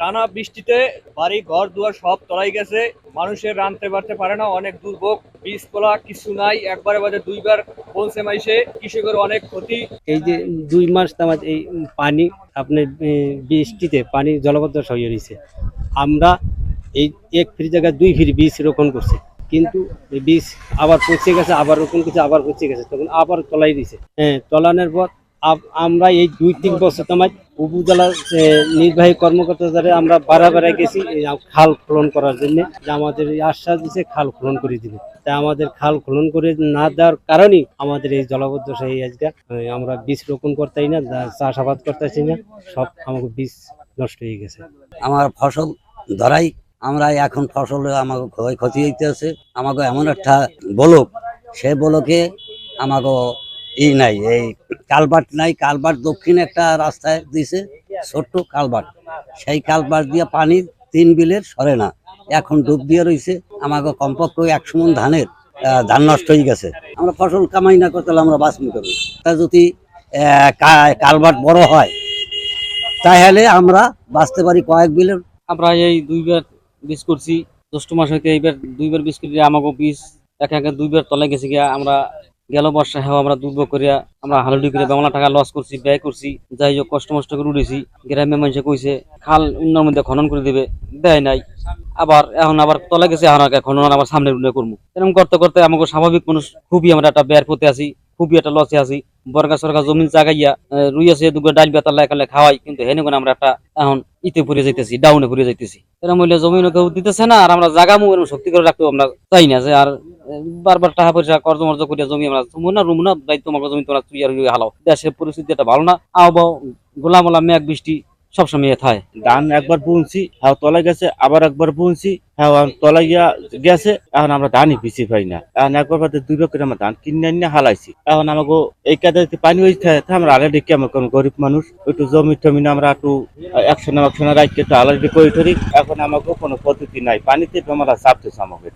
টানা বৃষ্টিতে বাড়ি ঘর দুয়ার সব তলাই গেছে, মানুষের রানতে পারতে পারে না, অনেক দুর্ভোগ। বীজ তোলা কিছু নাই, একবারে বাদে দুইবার বলছে মাইসে, কৃষকের অনেক ক্ষতি। এই যে 2 মাস তামাজ এই পানি আপনার বৃষ্টিতে পানি জলবদ্ধ হয়ে রয়েছে। আমরা এই 1 ফিট জায়গায় 2 ফিট বীজ রোপণ করছি, কিন্তু এই বীজ আবার পচে গেছে, আবার রোপণ করছে, আবার পচে গেছে, তখন আবার তলাই দিছে। তলানোর পর আমরা এই 2-3 বছর তোমার উপজেলা নির্বাহী কর্মকর্তা দ্বারা আমরা বাড়া গেছি এই খাল খনন করার জন্য, যে আমাদের এই আশ্বাস দিচ্ছে খাল খনন করে দিবে। তাই আমাদের খাল খনন করে না দেওয়ার কারণেই আমাদের এই জলাবদ্ধ সেই আজকে আমরা বীজ রোপণ করতেই না, চাষাবাদ করতেছি না, সব আমাকে বীজ নষ্ট হয়ে গেছে। আমার ফসল ধরাই আমরা এখন ফসলে আমাকে ক্ষতি হইতেছে। আমাকে এমন একটা বলক, সে বলকে আমাকে নাই, এই কালভার্ট নাই। কালভার্ট দক্ষিণে একটা রাস্তায় দিছে, ছোট্ট কালভার্ট, সেই কালভার্ট দিয়ে পানি 3 বিলের সরে না, এখন ডুব দিয়ে রয়েছে। আমাকে কমপক্ষে 100 মণ ধান নষ্ট হয়ে গেছে। আমরা ফসল কামাই না করতে আমরা বাঁচবো করবো। তা যদি কালভার্ট বড় হয় তাহলে আমরা বাঁচতে পারি কয়েক বিলের। আমরা এই 2বার বীজ করছি, জ্যৈষ্ঠ মাস হইতে এইবার 2বার বীজ করি। আমাকে বীজ একে 2বার তলে গেছে গিয়া। আমরা গেল বর্ষা হেও আমরা দুর্ভোগ করিয়া আমরা হালুডি করে বাংলা টাকা লস করছি, ব্যয় করছি। যাই হোক কষ্ট মষ্ট করে উঠেছি। গ্রামের মানুষে কইছে খাল উন্নয়নের মধ্যে খনন করে দিবে, দেয় নাই। এখন আবার তলে গেছে, এখন খনন আবার সামনে উন্নয়ন করবো। এরকম করতে করতে আমাকে স্বাভাবিক মানুষ খুবই আমরা একটা ব্যয়ের পথে আছি, খুবই একটা লসে আছি। বর্গা সরকার জমিন জাগাইয়া রুই আছে, দুটো ডাল বেতাল একালে খাওয়াই, কিন্তু হেনে করে আমরা একটা এখন ইতে পড়ে যাইতেছি, ডাউনে পড়ে যাইতেছি। এরকম হইলে জমিনও কেউ দিতেছে না, আর আমরা জাগামু এরকম শক্তি করে রাখতেও আমরা চাই না। যে আর বারবার টাকা পয়সা কর্জমর্জ করিয়া জমি আমরা রুম না দায়িত্ব, তোমাকে জমি তোমরা তুই আর হালাও। দেশের পরিস্থিতি এটা ভালো না, আবহাওয়া গোলামোলা মেঘ বৃষ্টি সবসময় থাকে। ধান একবার বুনছি, হ্যাঁ তলায় গেছে, আবার একবার বুনছি, হ্যাঁ তলায় গেছে। এখন আমরা ধানই পিছিয়ে পাই না। এখন একবার বাদে 2 করে আমরা ধান কিনে নিয়ে হালাইছি। এখন আমাকে এই কাজে পানি হয়েছে, আমরা আলাদা কেমন কোন গরিব মানুষ, একটু জমি টমি আমরা একটু 100 না রাখতে একটু আলাদা করে ধরি। এখন আমাকে কোনো পদ্ধতি নাই, পানিতে আমরা চাপতেছে আমাকে।